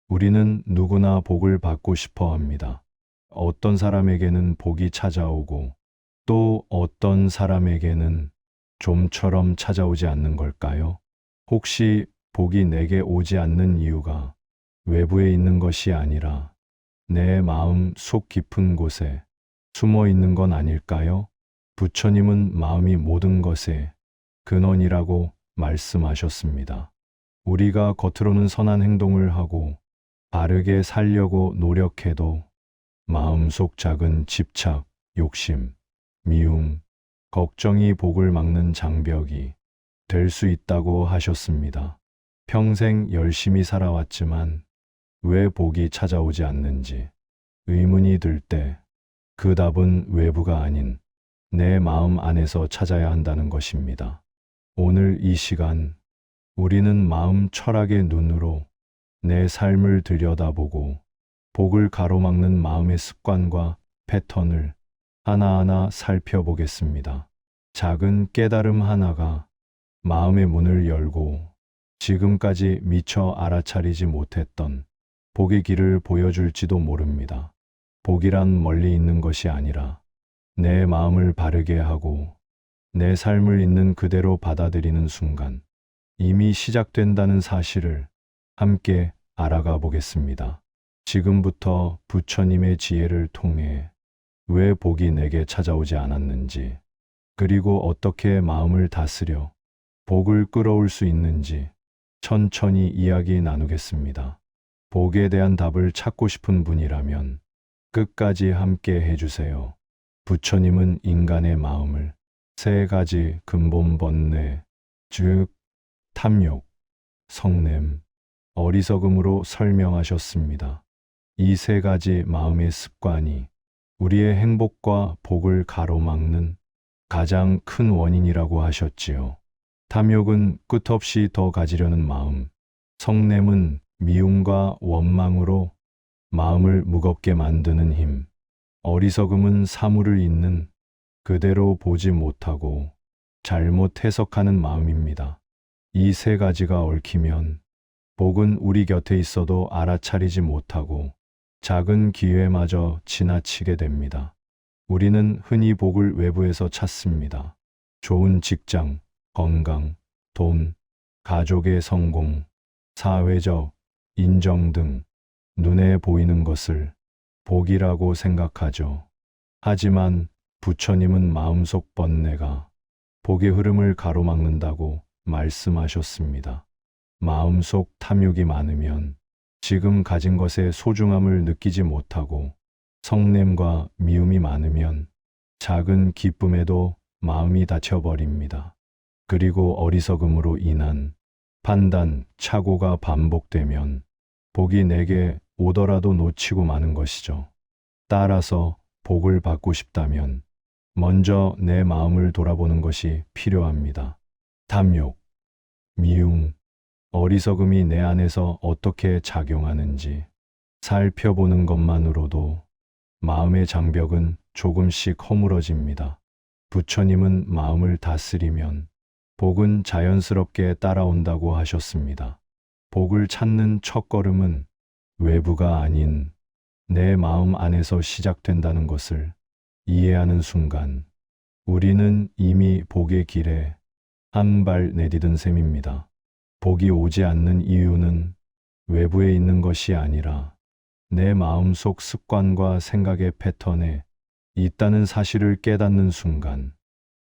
우리는 누구나 복을 받고 싶어 합니다. 어떤 사람에게는 복이 찾아오고 또 어떤 사람에게는 좀처럼 찾아오지 않는 걸까요? 혹시 복이 내게 오지 않는 이유가 외부에 있는 것이 아니라 내 마음 속 깊은 곳에 숨어 있는 건 아닐까요? 부처님은 마음이 모든 것의 근원이라고 말씀하셨습니다. 우리가 겉으로는 선한 행동을 하고 바르게 살려고 노력해도 마음속 작은 집착, 욕심, 미움, 걱정이 복을 막는 장벽이 될 수 있다고 하셨습니다. 평생 열심히 살아왔지만 왜 복이 찾아오지 않는지 의문이 들 때 그 답은 외부가 아닌 내 마음 안에서 찾아야 한다는 것입니다. 오늘 이 시간 우리는 마음 철학의 눈으로 내 삶을 들여다보고 복을 가로막는 마음의 습관과 패턴을 하나하나 살펴보겠습니다. 작은 깨달음 하나가 마음의 문을 열고 지금까지 미처 알아차리지 못했던 복의 길을 보여줄지도 모릅니다. 복이란 멀리 있는 것이 아니라 내 마음을 바르게 하고 내 삶을 있는 그대로 받아들이는 순간 이미 시작된다는 사실을 함께 알아가 보겠습니다. 지금부터 부처님의 지혜를 통해 왜 복이 내게 찾아오지 않았는지, 그리고 어떻게 마음을 다스려 복을 끌어올 수 있는지 천천히 이야기 나누겠습니다. 복에 대한 답을 찾고 싶은 분이라면 끝까지 함께 해주세요. 부처님은 인간의 마음을 세 가지 근본 번뇌, 즉 탐욕, 성냄, 어리석음으로 설명하셨습니다. 이 세 가지 마음의 습관이 우리의 행복과 복을 가로막는 가장 큰 원인이라고 하셨지요. 탐욕은 끝없이 더 가지려는 마음, 성냄은 미움과 원망으로 마음을 무겁게 만드는 힘, 어리석음은 사물을 있는 그대로 보지 못하고 잘못 해석하는 마음입니다. 이 세 가지가 얽히면 복은 우리 곁에 있어도 알아차리지 못하고 작은 기회마저 지나치게 됩니다. 우리는 흔히 복을 외부에서 찾습니다. 좋은 직장, 건강, 돈, 가족의 성공, 사회적 인정 등 눈에 보이는 것을 복이라고 생각하죠. 하지만 부처님은 마음속 번뇌가 복의 흐름을 가로막는다고 말씀하셨습니다. 마음속 탐욕이 많으면 지금 가진 것의 소중함을 느끼지 못하고 성냄과 미움이 많으면 작은 기쁨에도 마음이 닫혀버립니다. 그리고 어리석음으로 인한 판단, 착오가 반복되면 복이 내게 오더라도 놓치고 마는 것이죠. 따라서 복을 받고 싶다면 먼저 내 마음을 돌아보는 것이 필요합니다. 탐욕, 미움, 어리석음이 내 안에서 어떻게 작용하는지 살펴보는 것만으로도 마음의 장벽은 조금씩 허물어집니다. 부처님은 마음을 다스리면 복은 자연스럽게 따라온다고 하셨습니다. 복을 찾는 첫걸음은 외부가 아닌 내 마음 안에서 시작된다는 것을 이해하는 순간 우리는 이미 복의 길에 한 발 내디딘 셈입니다. 복이 오지 않는 이유는 외부에 있는 것이 아니라 내 마음속 습관과 생각의 패턴에 있다는 사실을 깨닫는 순간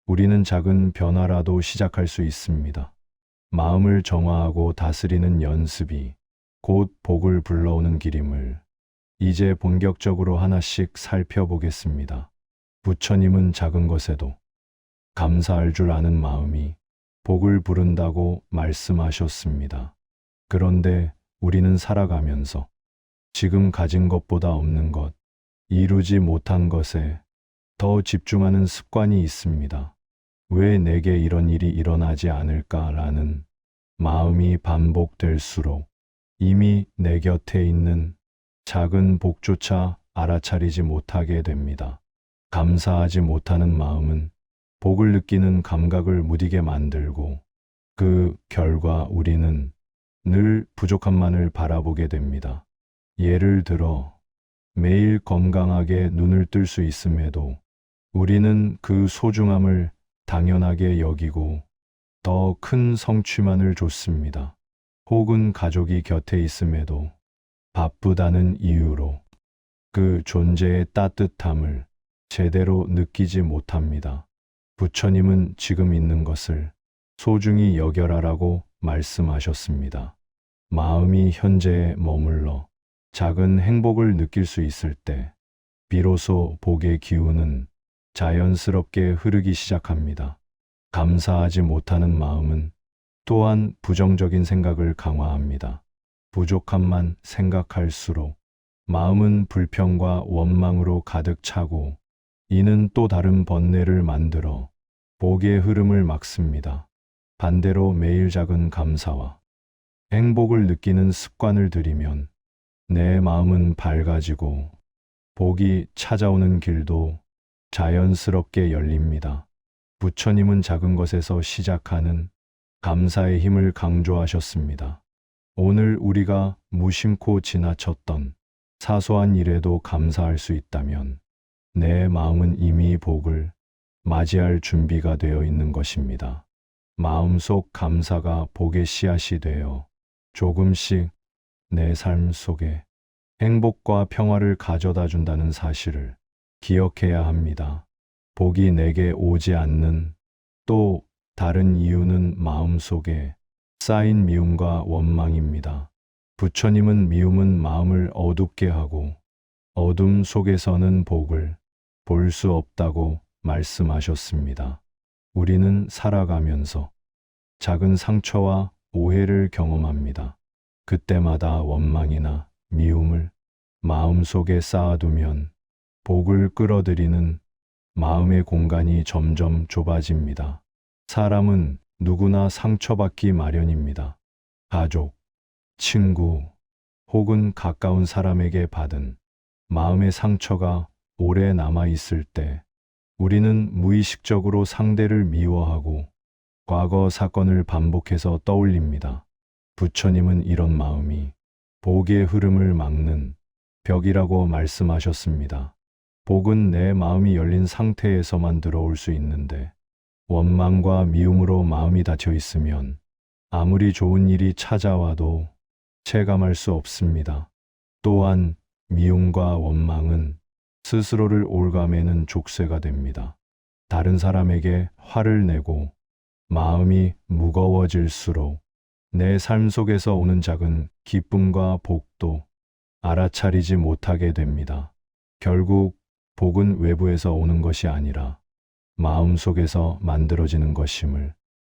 우리는 작은 변화라도 시작할 수 있습니다. 마음을 정화하고 다스리는 연습이 곧 복을 불러오는 길임을 이제 본격적으로 하나씩 살펴보겠습니다. 부처님은 작은 것에도 감사할 줄 아는 마음이 복을 부른다고 말씀하셨습니다. 그런데 우리는 살아가면서 지금 가진 것보다 없는 것, 이루지 못한 것에 더 집중하는 습관이 있습니다. 왜 내게 이런 일이 일어나지 않을까라는 마음이 반복될수록 이미 내 곁에 있는 작은 복조차 알아차리지 못하게 됩니다. 감사하지 못하는 마음은 복을 느끼는 감각을 무디게 만들고 그 결과 우리는 늘 부족함만을 바라보게 됩니다. 예를 들어 매일 건강하게 눈을 뜰 수 있음에도 우리는 그 소중함을 당연하게 여기고 더 큰 성취만을 줬습니다. 혹은 가족이 곁에 있음에도 바쁘다는 이유로 그 존재의 따뜻함을 제대로 느끼지 못합니다. 부처님은 지금 있는 것을 소중히 여겨라라고 말씀하셨습니다. 마음이 현재에 머물러 작은 행복을 느낄 수 있을 때 비로소 복의 기운은 자연스럽게 흐르기 시작합니다. 감사하지 못하는 마음은 또한 부정적인 생각을 강화합니다. 부족함만 생각할수록 마음은 불평과 원망으로 가득 차고 이는 또 다른 번뇌를 만들어 복의 흐름을 막습니다. 반대로 매일 작은 감사와 행복을 느끼는 습관을 들이면 내 마음은 밝아지고 복이 찾아오는 길도 자연스럽게 열립니다. 부처님은 작은 것에서 시작하는 감사의 힘을 강조하셨습니다. 오늘 우리가 무심코 지나쳤던 사소한 일에도 감사할 수 있다면 내 마음은 이미 복을 맞이할 준비가 되어 있는 것입니다. 마음속 감사가 복의 씨앗이 되어 조금씩 내 삶 속에 행복과 평화를 가져다 준다는 사실을 기억해야 합니다. 복이 내게 오지 않는 또 다른 이유는 마음속에 쌓인 미움과 원망입니다. 부처님은 미움은 마음을 어둡게 하고 어둠 속에서는 복을 볼 수 없다고 말씀하셨습니다. 우리는 살아가면서 작은 상처와 오해를 경험합니다. 그때마다 원망이나 미움을 마음속에 쌓아두면 복을 끌어들이는 마음의 공간이 점점 좁아집니다. 사람은 누구나 상처받기 마련입니다. 가족, 친구 혹은 가까운 사람에게 받은 마음의 상처가 오래 남아 있을 때 우리는 무의식적으로 상대를 미워하고 과거 사건을 반복해서 떠올립니다. 부처님은 이런 마음이 복의 흐름을 막는 벽이라고 말씀하셨습니다. 복은 내 마음이 열린 상태에서만 들어올 수 있는데 원망과 미움으로 마음이 닫혀 있으면 아무리 좋은 일이 찾아와도 체감할 수 없습니다. 또한 미움과 원망은 스스로를 올가매는 족쇄가 됩니다. 다른 사람에게 화를 내고 마음이 무거워질수록 내 삶 속에서 오는 작은 기쁨과 복도 알아차리지 못하게 됩니다. 결국 복은 외부에서 오는 것이 아니라 마음 속에서 만들어지는 것임을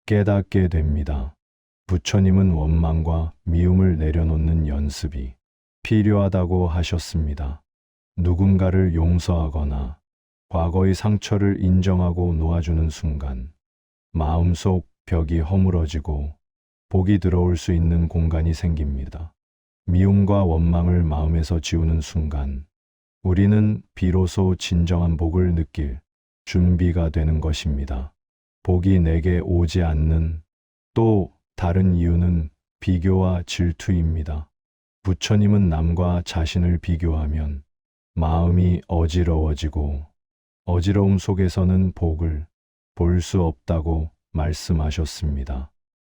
깨닫게 됩니다. 부처님은 원망과 미움을 내려놓는 연습이 필요하다고 하셨습니다. 누군가를 용서하거나 과거의 상처를 인정하고 놓아주는 순간 마음속 벽이 허물어지고 복이 들어올 수 있는 공간이 생깁니다. 미움과 원망을 마음에서 지우는 순간 우리는 비로소 진정한 복을 느낄 준비가 되는 것입니다. 복이 내게 오지 않는 또 다른 이유는 비교와 질투입니다. 부처님은 남과 자신을 비교하면 마음이 어지러워지고 어지러움 속에서는 복을 볼 수 없다고 말씀하셨습니다.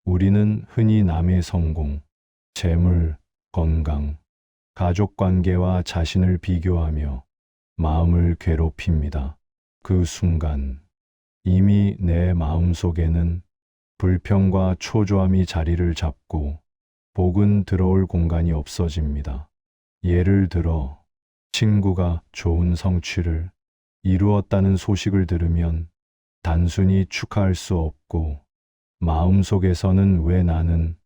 우리는 흔히 남의 성공, 재물, 건강, 가족 관계와 자신을 비교하며 마음을 괴롭힙니다. 그 순간 이미 내 마음 속에는 불평과 초조함이 자리를 잡고 복은 들어올 공간이 없어집니다. 예를 들어 친구가 좋은 성취를 이루었다는 소식을 들으면 단순히 축하할 수 없고 마음속에서는 왜 나는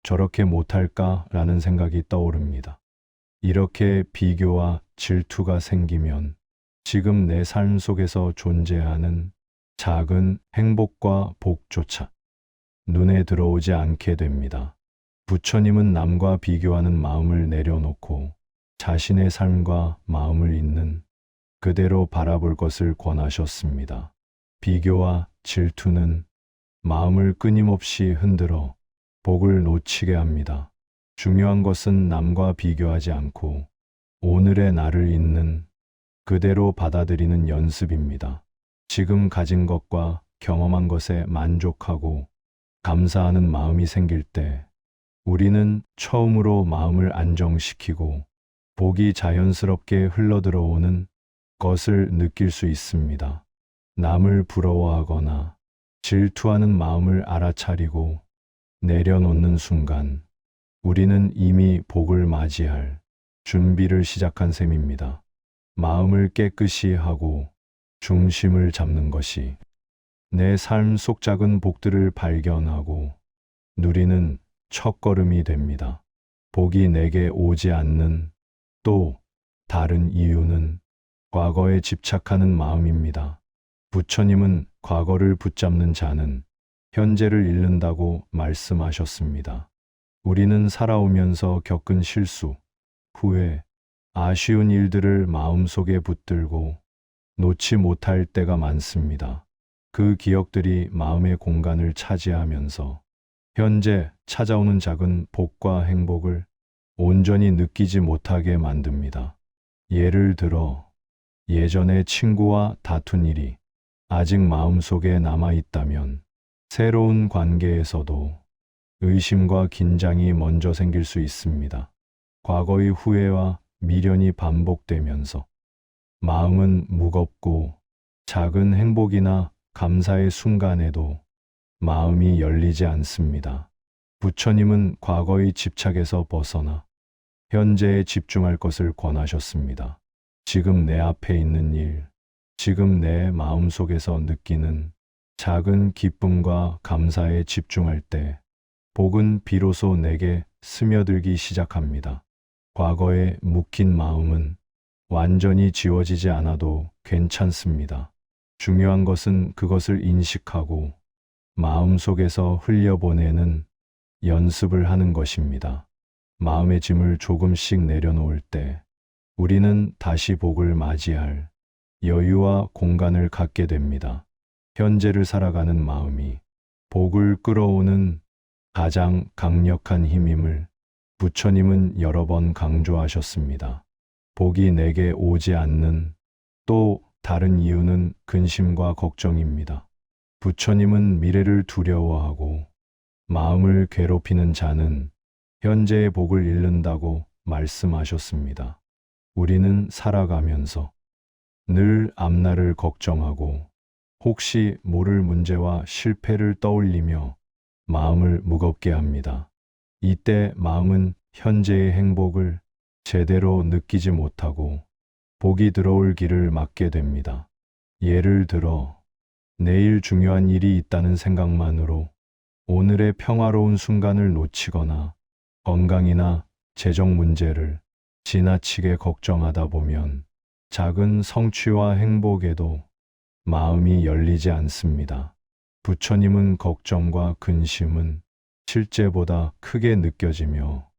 저렇게 못할까라는 생각이 떠오릅니다. 이렇게 비교와 질투가 생기면 지금 내 삶 속에서 존재하는 작은 행복과 복조차 눈에 들어오지 않게 됩니다. 부처님은 남과 비교하는 마음을 내려놓고 자신의 삶과 마음을 있는 그대로 바라볼 것을 권하셨습니다. 비교와 질투는 마음을 끊임없이 흔들어 복을 놓치게 합니다. 중요한 것은 남과 비교하지 않고 오늘의 나를 있는 그대로 받아들이는 연습입니다. 지금 가진 것과 경험한 것에 만족하고 감사하는 마음이 생길 때 우리는 처음으로 마음을 안정시키고 복이 자연스럽게 흘러들어오는 것을 느낄 수 있습니다. 남을 부러워하거나 질투하는 마음을 알아차리고 내려놓는 순간 우리는 이미 복을 맞이할 준비를 시작한 셈입니다. 마음을 깨끗이 하고 중심을 잡는 것이 내 삶 속 작은 복들을 발견하고 누리는 첫걸음이 됩니다. 복이 내게 오지 않는 또 다른 이유는 과거에 집착하는 마음입니다. 부처님은 과거를 붙잡는 자는 현재를 잃는다고 말씀하셨습니다. 우리는 살아오면서 겪은 실수, 후회, 아쉬운 일들을 마음속에 붙들고 놓지 못할 때가 많습니다. 그 기억들이 마음의 공간을 차지하면서 현재 찾아오는 작은 복과 행복을 온전히 느끼지 못하게 만듭니다. 예를 들어 예전에 친구와 다툰 일이 아직 마음속에 남아 있다면 새로운 관계에서도 의심과 긴장이 먼저 생길 수 있습니다. 과거의 후회와 미련이 반복되면서 마음은 무겁고 작은 행복이나 감사의 순간에도 마음이 열리지 않습니다. 부처님은 과거의 집착에서 벗어나 현재에 집중할 것을 권하셨습니다. 지금 내 앞에 있는 일, 지금 내 마음속에서 느끼는 작은 기쁨과 감사에 집중할 때 복은 비로소 내게 스며들기 시작합니다. 과거에 묵힌 마음은 완전히 지워지지 않아도 괜찮습니다. 중요한 것은 그것을 인식하고 마음속에서 흘려보내는 연습을 하는 것입니다. 마음의 짐을 조금씩 내려놓을 때 우리는 다시 복을 맞이할 여유와 공간을 갖게 됩니다. 현재를 살아가는 마음이 복을 끌어오는 가장 강력한 힘임을 부처님은 여러 번 강조하셨습니다. 복이 내게 오지 않는 또 다른 이유는 근심과 걱정입니다. 부처님은 미래를 두려워하고 마음을 괴롭히는 자는 현재의 복을 잃는다고 말씀하셨습니다. 우리는 살아가면서 늘 앞날을 걱정하고 혹시 모를 문제와 실패를 떠올리며 마음을 무겁게 합니다. 이때 마음은 현재의 행복을 제대로 느끼지 못하고 복이 들어올 길을 막게 됩니다. 예를 들어 내일 중요한 일이 있다는 생각만으로 오늘의 평화로운 순간을 놓치거나 건강이나 재정 문제를 지나치게 걱정하다 보면 작은 성취와 행복에도 마음이 열리지 않습니다. 부처님은 걱정과 근심은 실제보다 크게 느껴지며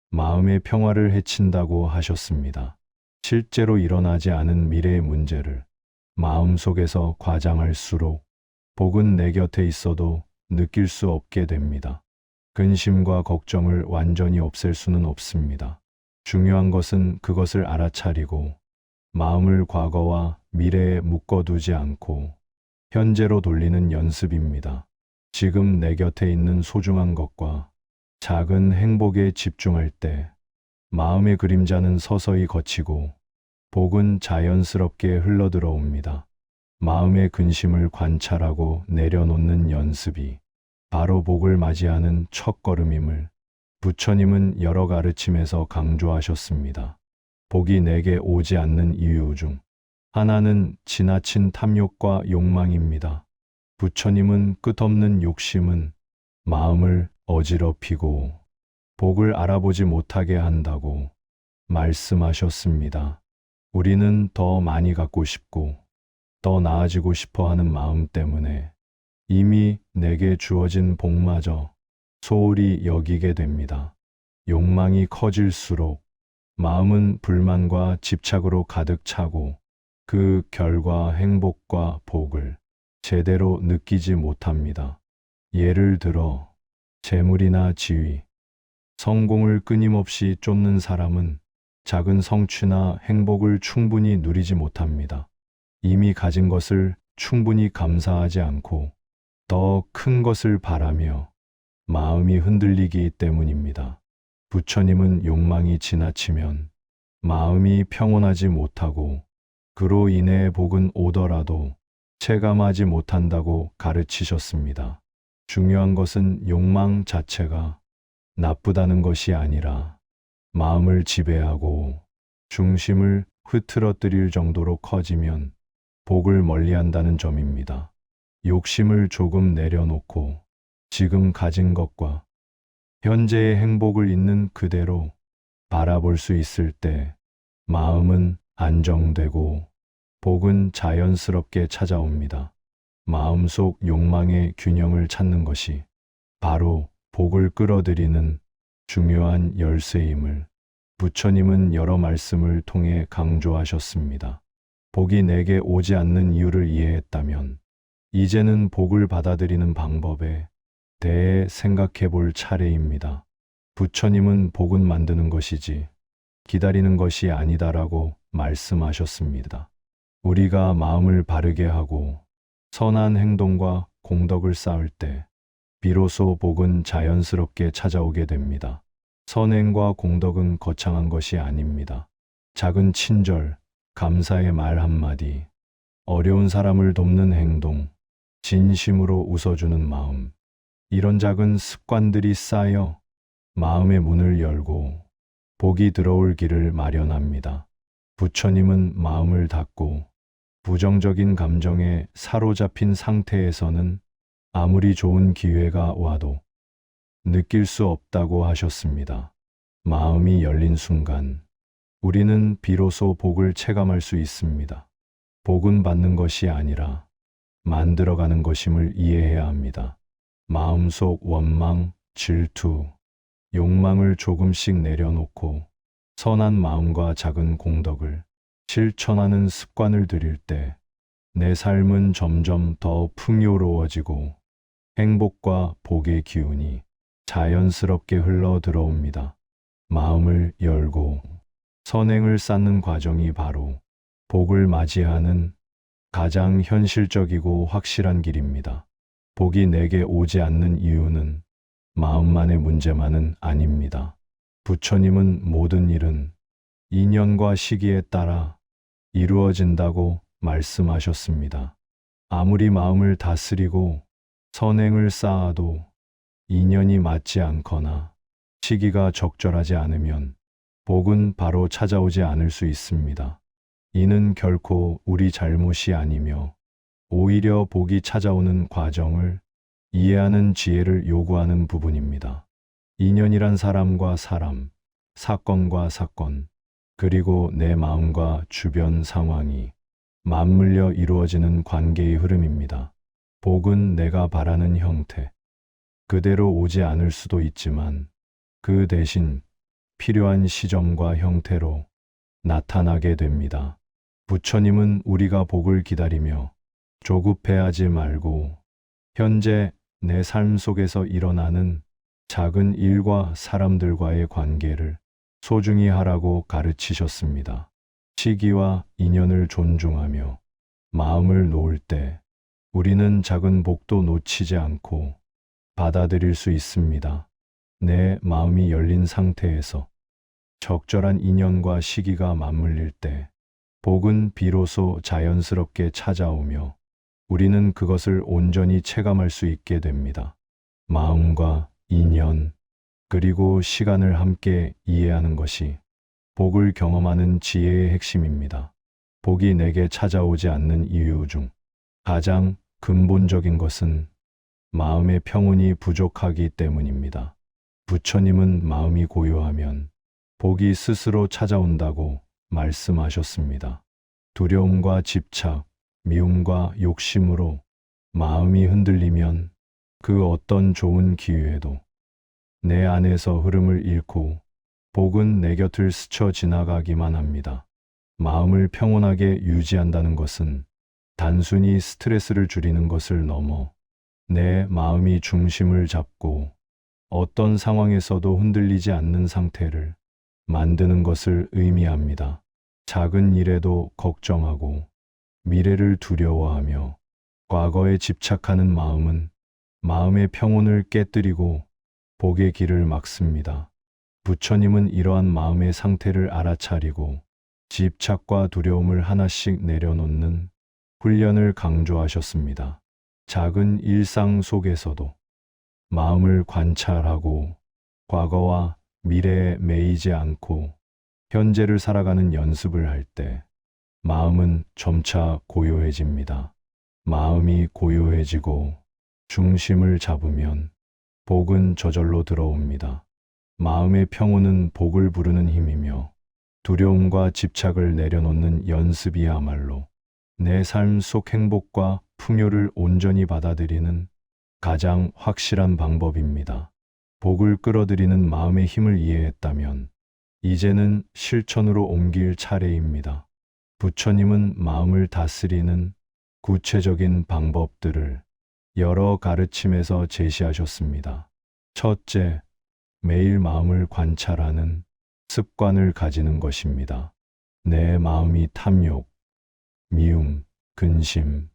마음의 평화를 해친다고 하셨습니다. 실제로 일어나지 않은 미래의 문제를 마음속에서 과장할수록 복은 내 곁에 있어도 느낄 수 없게 됩니다. 근심과 걱정을 완전히 없앨 수는 없습니다. 중요한 것은 그것을 알아차리고 마음을 과거와 미래에 묶어두지 않고 현재로 돌리는 연습입니다. 지금 내 곁에 있는 소중한 것과 작은 행복에 집중할 때 마음의 그림자는 서서히 걷히고 복은 자연스럽게 흘러들어옵니다. 마음의 근심을 관찰하고 내려놓는 연습이 바로 복을 맞이하는 첫걸음임을 부처님은 여러 가르침에서 강조하셨습니다. 복이 내게 오지 않는 이유 중 하나는 지나친 탐욕과 욕망입니다. 부처님은 끝없는 욕심은 마음을 어지럽히고 복을 알아보지 못하게 한다고 말씀하셨습니다. 우리는 더 많이 갖고 싶고 더 나아지고 싶어 하는 마음 때문에 이미 내게 주어진 복마저 소홀히 여기게 됩니다. 욕망이 커질수록 마음은 불만과 집착으로 가득 차고 그 결과 행복과 복을 제대로 느끼지 못합니다. 예를 들어 재물이나 지위, 성공을 끊임없이 쫓는 사람은 작은 성취나 행복을 충분히 누리지 못합니다. 이미 가진 것을 충분히 감사하지 않고 더 큰 것을 바라며 마음이 흔들리기 때문입니다. 부처님은 욕망이 지나치면 마음이 평온하지 못하고 그로 인해 복은 오더라도 체감하지 못한다고 가르치셨습니다. 중요한 것은 욕망 자체가 나쁘다는 것이 아니라 마음을 지배하고 중심을 흐트러뜨릴 정도로 커지면 복을 멀리한다는 점입니다. 욕심을 조금 내려놓고 지금 가진 것과 현재의 행복을 있는 그대로 바라볼 수 있을 때 마음은 안정되고 복은 자연스럽게 찾아옵니다. 마음속 욕망의 균형을 찾는 것이 바로 복을 끌어들이는 중요한 열쇠임을 부처님은 여러 말씀을 통해 강조하셨습니다. 복이 내게 오지 않는 이유를 이해했다면 이제는 복을 받아들이는 방법에 대해 생각해 볼 차례입니다. 부처님은 복은 만드는 것이지 기다리는 것이 아니다라고 말씀하셨습니다. 우리가 마음을 바르게 하고 선한 행동과 공덕을 쌓을 때 비로소 복은 자연스럽게 찾아오게 됩니다. 선행과 공덕은 거창한 것이 아닙니다. 작은 친절, 감사의 말 한마디, 어려운 사람을 돕는 행동, 진심으로 웃어주는 마음, 이런 작은 습관들이 쌓여 마음의 문을 열고 복이 들어올 길을 마련합니다. 부처님은 마음을 닫고 부정적인 감정에 사로잡힌 상태에서는 아무리 좋은 기회가 와도 느낄 수 없다고 하셨습니다. 마음이 열린 순간 우리는 비로소 복을 체감할 수 있습니다. 복은 받는 것이 아니라 만들어가는 것임을 이해해야 합니다. 마음속 원망, 질투, 욕망을 조금씩 내려놓고 선한 마음과 작은 공덕을 실천하는 습관을 들일 때 내 삶은 점점 더 풍요로워지고 행복과 복의 기운이 자연스럽게 흘러 들어옵니다. 마음을 열고 선행을 쌓는 과정이 바로 복을 맞이하는 가장 현실적이고 확실한 길입니다. 복이 내게 오지 않는 이유는 마음만의 문제만은 아닙니다. 부처님은 모든 일은 인연과 시기에 따라 이루어진다고 말씀하셨습니다. 아무리 마음을 다스리고 선행을 쌓아도 인연이 맞지 않거나 시기가 적절하지 않으면 복은 바로 찾아오지 않을 수 있습니다. 이는 결코 우리 잘못이 아니며 오히려 복이 찾아오는 과정을 이해하는 지혜를 요구하는 부분입니다. 인연이란 사람과 사람, 사건과 사건, 그리고 내 마음과 주변 상황이 맞물려 이루어지는 관계의 흐름입니다. 복은 내가 바라는 형태, 그대로 오지 않을 수도 있지만 그 대신 필요한 시점과 형태로 나타나게 됩니다. 부처님은 우리가 복을 기다리며 조급해하지 말고 현재 내 삶 속에서 일어나는 작은 일과 사람들과의 관계를 소중히 하라고 가르치셨습니다. 시기와 인연을 존중하며 마음을 놓을 때 우리는 작은 복도 놓치지 않고 받아들일 수 있습니다. 내 마음이 열린 상태에서 적절한 인연과 시기가 맞물릴 때 복은 비로소 자연스럽게 찾아오며 우리는 그것을 온전히 체감할 수 있게 됩니다. 마음과 인연, 그리고 시간을 함께 이해하는 것이 복을 경험하는 지혜의 핵심입니다. 복이 내게 찾아오지 않는 이유 중 가장 근본적인 것은 마음의 평온이 부족하기 때문입니다. 부처님은 마음이 고요하면 복이 스스로 찾아온다고 말씀하셨습니다. 두려움과 집착, 미움과 욕심으로 마음이 흔들리면 그 어떤 좋은 기회도 내 안에서 흐름을 잃고 복은 내 곁을 스쳐 지나가기만 합니다. 마음을 평온하게 유지한다는 것은 단순히 스트레스를 줄이는 것을 넘어 내 마음이 중심을 잡고 어떤 상황에서도 흔들리지 않는 상태를 만드는 것을 의미합니다. 작은 일에도 걱정하고 미래를 두려워하며 과거에 집착하는 마음은 마음의 평온을 깨뜨리고 복의 길을 막습니다. 부처님은 이러한 마음의 상태를 알아차리고 집착과 두려움을 하나씩 내려놓는 훈련을 강조하셨습니다. 작은 일상 속에서도 마음을 관찰하고 과거와 미래에 매이지 않고 현재를 살아가는 연습을 할 때 마음은 점차 고요해집니다. 마음이 고요해지고 중심을 잡으면 복은 저절로 들어옵니다. 마음의 평온은 복을 부르는 힘이며 두려움과 집착을 내려놓는 연습이야말로 내 삶 속 행복과 풍요를 온전히 받아들이는 가장 확실한 방법입니다. 복을 끌어들이는 마음의 힘을 이해했다면 이제는 실천으로 옮길 차례입니다. 부처님은 마음을 다스리는 구체적인 방법들을 여러 가르침에서 제시하셨습니다. 첫째, 매일 마음을 관찰하는 습관을 가지는 것입니다. 내 마음이 탐욕, 미움, 근심,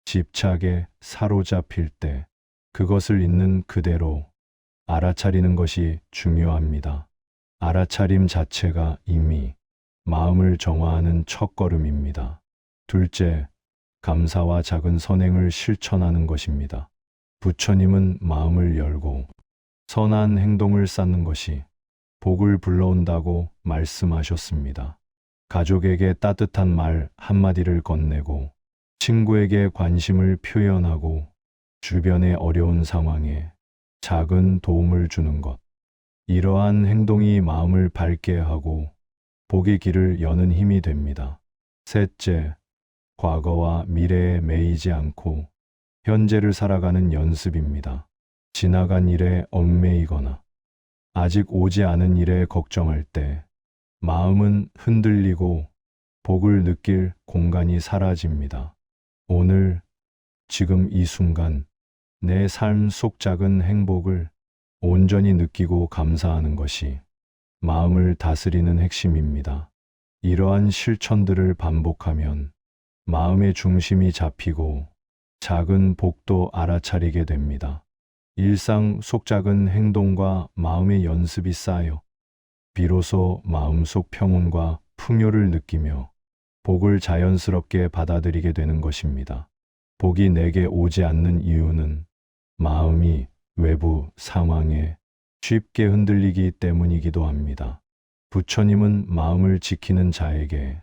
집착에 사로잡힐 때 그것을 있는 그대로 알아차리는 것이 중요합니다. 알아차림 자체가 이미 마음을 정화하는 첫걸음입니다. 둘째, 감사와 작은 선행을 실천하는 것입니다. 부처님은 마음을 열고 선한 행동을 쌓는 것이 복을 불러온다고 말씀하셨습니다. 가족에게 따뜻한 말 한마디를 건네고 친구에게 관심을 표현하고 주변의 어려운 상황에 작은 도움을 주는 것. 이러한 행동이 마음을 밝게 하고 복의 길을 여는 힘이 됩니다. 셋째, 과거와 미래에 매이지 않고 현재를 살아가는 연습입니다. 지나간 일에 얽매이거나 아직 오지 않은 일에 걱정할 때 마음은 흔들리고 복을 느낄 공간이 사라집니다. 오늘, 지금 이 순간 내 삶 속 작은 행복을 온전히 느끼고 감사하는 것이 마음을 다스리는 핵심입니다. 이러한 실천들을 반복하면 마음의 중심이 잡히고 작은 복도 알아차리게 됩니다. 일상 속 작은 행동과 마음의 연습이 쌓여 비로소 마음속 평온과 풍요를 느끼며 복을 자연스럽게 받아들이게 되는 것입니다. 복이 내게 오지 않는 이유는 마음이 외부 상황에 쉽게 흔들리기 때문이기도 합니다. 부처님은 마음을 지키는 자에게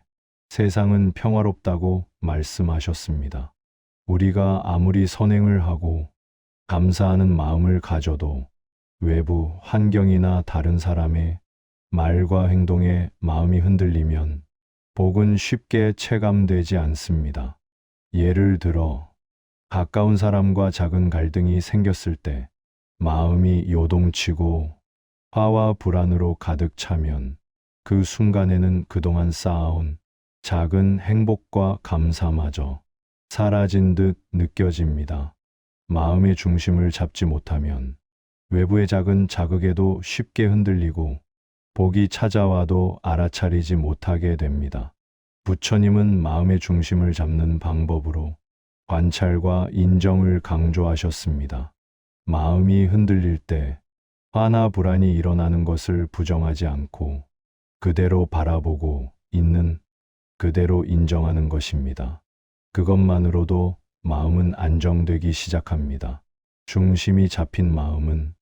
세상은 평화롭다고 말씀하셨습니다. 우리가 아무리 선행을 하고 감사하는 마음을 가져도 외부 환경이나 다른 사람의 말과 행동에 마음이 흔들리면 복은 쉽게 체감되지 않습니다. 예를 들어 가까운 사람과 작은 갈등이 생겼을 때 마음이 요동치고 화와 불안으로 가득 차면 그 순간에는 그동안 쌓아온 작은 행복과 감사마저 사라진 듯 느껴집니다. 마음의 중심을 잡지 못하면 외부의 작은 자극에도 쉽게 흔들리고 복이 찾아와도 알아차리지 못하게 됩니다. 부처님은 마음의 중심을 잡는 방법으로 관찰과 인정을 강조하셨습니다. 마음이 흔들릴 때 화나 불안이 일어나는 것을 부정하지 않고 그대로 바라보고 있는 그대로 인정하는 것입니다. 그것만으로도 마음은 안정되기 시작합니다. 중심이 잡힌 마음은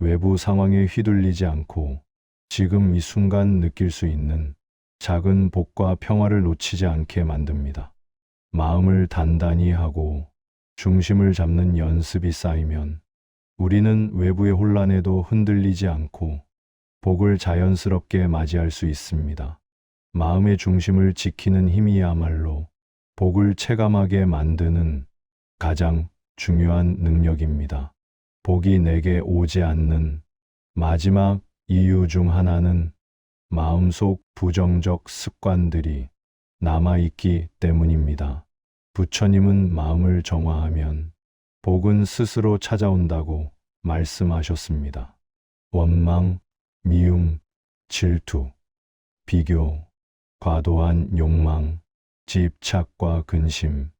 외부 상황에 휘둘리지 않고 지금 이 순간 느낄 수 있는 작은 복과 평화를 놓치지 않게 만듭니다. 마음을 단단히 하고 중심을 잡는 연습이 쌓이면 우리는 외부의 혼란에도 흔들리지 않고 복을 자연스럽게 맞이할 수 있습니다. 마음의 중심을 지키는 힘이야말로 복을 체감하게 만드는 가장 중요한 능력입니다. 복이 내게 오지 않는 마지막 이유 중 하나는 마음속 부정적 습관들이 남아있기 때문입니다. 부처님은 마음을 정화하면 복은 스스로 찾아온다고 말씀하셨습니다. 원망, 미움, 질투, 비교, 과도한 욕망, 집착과 근심,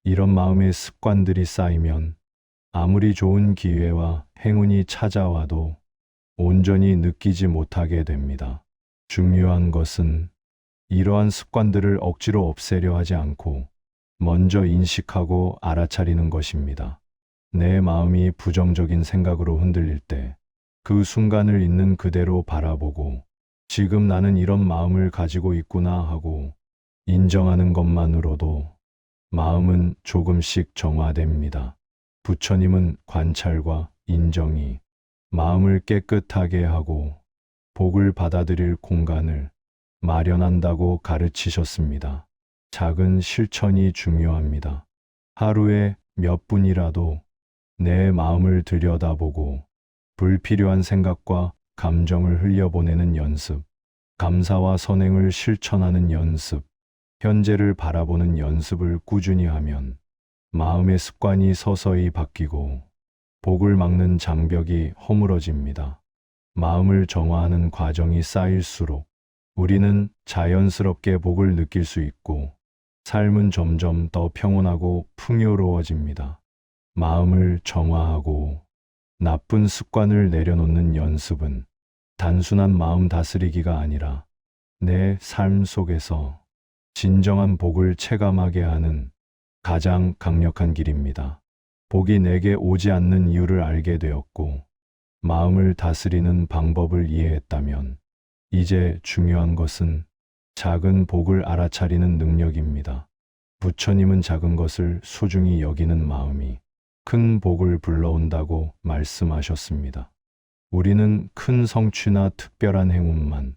이런 마음의 습관들이 쌓이면 아무리 좋은 기회와 행운이 찾아와도 온전히 느끼지 못하게 됩니다. 중요한 것은 이러한 습관들을 억지로 없애려 하지 않고 먼저 인식하고 알아차리는 것입니다. 내 마음이 부정적인 생각으로 흔들릴 때 그 순간을 있는 그대로 바라보고 지금 나는 이런 마음을 가지고 있구나 하고 인정하는 것만으로도 마음은 조금씩 정화됩니다. 부처님은 관찰과 인정이 마음을 깨끗하게 하고 복을 받아들일 공간을 마련한다고 가르치셨습니다. 작은 실천이 중요합니다. 하루에 몇 분이라도 내 마음을 들여다보고 불필요한 생각과 감정을 흘려보내는 연습, 감사와 선행을 실천하는 연습, 현재를 바라보는 연습을 꾸준히 하면 마음의 습관이 서서히 바뀌고 복을 막는 장벽이 허물어집니다. 마음을 정화하는 과정이 쌓일수록 우리는 자연스럽게 복을 느낄 수 있고 삶은 점점 더 평온하고 풍요로워집니다. 마음을 정화하고 나쁜 습관을 내려놓는 연습은 단순한 마음 다스리기가 아니라 내 삶 속에서 진정한 복을 체감하게 하는 가장 강력한 길입니다. 복이 내게 오지 않는 이유를 알게 되었고 마음을 다스리는 방법을 이해했다면 이제 중요한 것은 작은 복을 알아차리는 능력입니다. 부처님은 작은 것을 소중히 여기는 마음이 큰 복을 불러온다고 말씀하셨습니다. 우리는 큰 성취나 특별한 행운만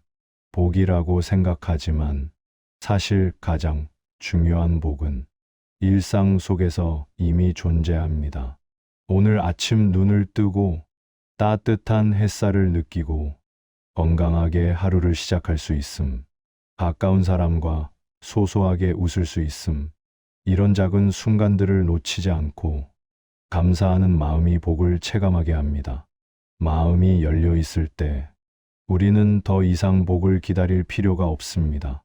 복이라고 생각하지만 사실 가장 중요한 복은 일상 속에서 이미 존재합니다. 오늘 아침 눈을 뜨고 따뜻한 햇살을 느끼고 건강하게 하루를 시작할 수 있음, 가까운 사람과 소소하게 웃을 수 있음, 이런 작은 순간들을 놓치지 않고 감사하는 마음이 복을 체감하게 합니다. 마음이 열려 있을 때 우리는 더 이상 복을 기다릴 필요가 없습니다.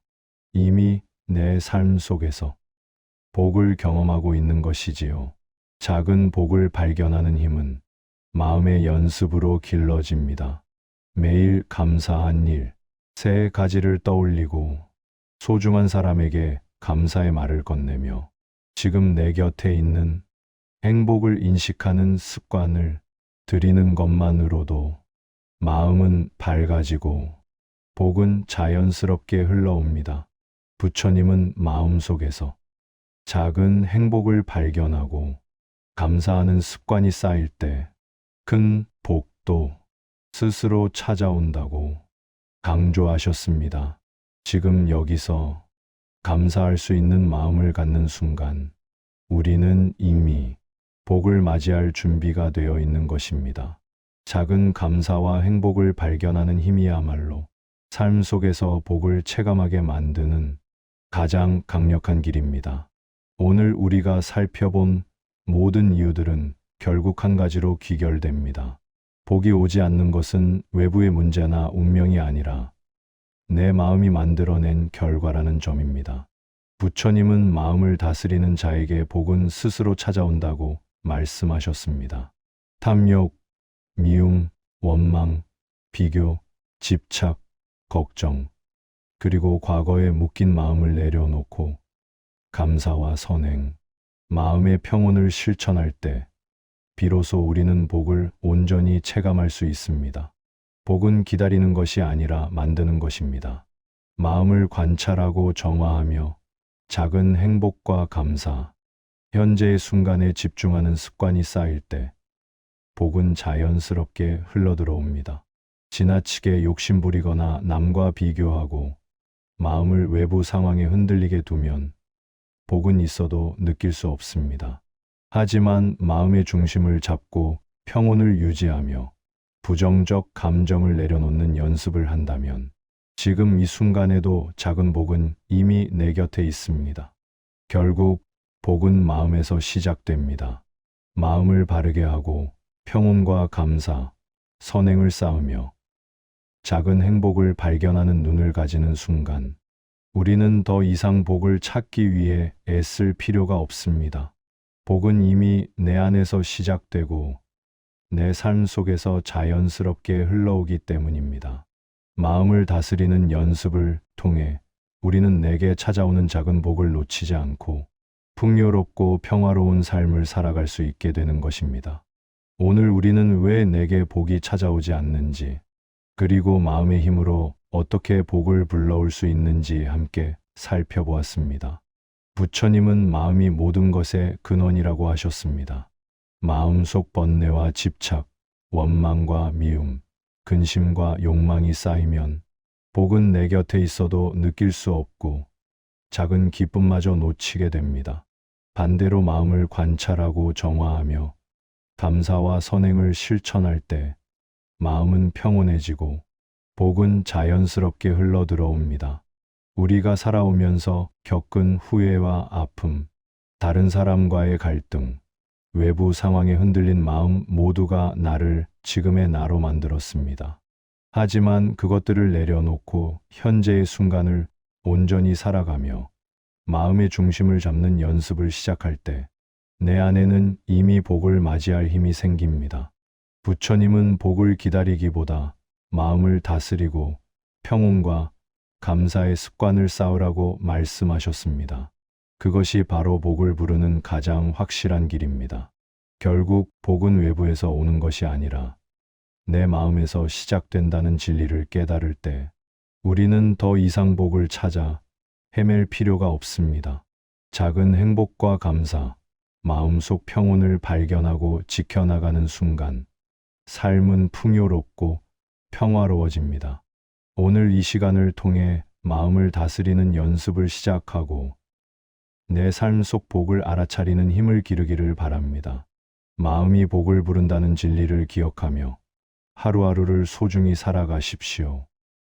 이미 내 삶 속에서 복을 경험하고 있는 것이지요. 작은 복을 발견하는 힘은 마음의 연습으로 길러집니다. 매일 감사한 일, 세 가지를 떠올리고 소중한 사람에게 감사의 말을 건네며 지금 내 곁에 있는 행복을 인식하는 습관을 들이는 것만으로도 마음은 밝아지고 복은 자연스럽게 흘러옵니다. 부처님은 마음속에서 작은 행복을 발견하고 감사하는 습관이 쌓일 때 큰 복도 스스로 찾아온다고 강조하셨습니다. 지금 여기서 감사할 수 있는 마음을 갖는 순간 우리는 이미 복을 맞이할 준비가 되어 있는 것입니다. 작은 감사와 행복을 발견하는 힘이야말로 삶 속에서 복을 체감하게 만드는 가장 강력한 길입니다. 오늘 우리가 살펴본 모든 이유들은 결국 한 가지로 귀결됩니다. 복이 오지 않는 것은 외부의 문제나 운명이 아니라 내 마음이 만들어낸 결과라는 점입니다. 부처님은 마음을 다스리는 자에게 복은 스스로 찾아온다고 말씀하셨습니다. 탐욕, 미움, 원망, 비교, 집착, 걱정, 그리고 과거에 묶인 마음을 내려놓고 감사와 선행, 마음의 평온을 실천할 때 비로소 우리는 복을 온전히 체감할 수 있습니다. 복은 기다리는 것이 아니라 만드는 것입니다. 마음을 관찰하고 정화하며 작은 행복과 감사, 현재의 순간에 집중하는 습관이 쌓일 때 복은 자연스럽게 흘러들어옵니다. 지나치게 욕심부리거나 남과 비교하고 마음을 외부 상황에 흔들리게 두면 복은 있어도 느낄 수 없습니다. 하지만 마음의 중심을 잡고 평온을 유지하며 부정적 감정을 내려놓는 연습을 한다면 지금 이 순간에도 작은 복은 이미 내 곁에 있습니다. 결국 복은 마음에서 시작됩니다. 마음을 바르게 하고 평온과 감사, 선행을 쌓으며 작은 행복을 발견하는 눈을 가지는 순간, 우리는 더 이상 복을 찾기 위해 애쓸 필요가 없습니다. 복은 이미 내 안에서 시작되고 내 삶 속에서 자연스럽게 흘러오기 때문입니다. 마음을 다스리는 연습을 통해 우리는 내게 찾아오는 작은 복을 놓치지 않고 풍요롭고 평화로운 삶을 살아갈 수 있게 되는 것입니다. 오늘 우리는 왜 내게 복이 찾아오지 않는지, 그리고 마음의 힘으로 어떻게 복을 불러올 수 있는지 함께 살펴보았습니다. 부처님은 마음이 모든 것의 근원이라고 하셨습니다. 마음속 번뇌와 집착, 원망과 미움, 근심과 욕망이 쌓이면 복은 내 곁에 있어도 느낄 수 없고 작은 기쁨마저 놓치게 됩니다. 반대로 마음을 관찰하고 정화하며 감사와 선행을 실천할 때 마음은 평온해지고 복은 자연스럽게 흘러들어옵니다. 우리가 살아오면서 겪은 후회와 아픔, 다른 사람과의 갈등, 외부 상황에 흔들린 마음 모두가 나를 지금의 나로 만들었습니다. 하지만 그것들을 내려놓고 현재의 순간을 온전히 살아가며 마음의 중심을 잡는 연습을 시작할 때 내 안에는 이미 복을 맞이할 힘이 생깁니다. 부처님은 복을 기다리기보다 마음을 다스리고 평온과 감사의 습관을 쌓으라고 말씀하셨습니다. 그것이 바로 복을 부르는 가장 확실한 길입니다. 결국 복은 외부에서 오는 것이 아니라 내 마음에서 시작된다는 진리를 깨달을 때 우리는 더 이상 복을 찾아 헤맬 필요가 없습니다. 작은 행복과 감사, 마음속 평온을 발견하고 지켜나가는 순간 삶은 풍요롭고 평화로워집니다. 오늘 이 시간을 통해 마음을 다스리는 연습을 시작하고 내 삶 속 복을 알아차리는 힘을 기르기를 바랍니다. 마음이 복을 부른다는 진리를 기억하며 하루하루를 소중히 살아가십시오.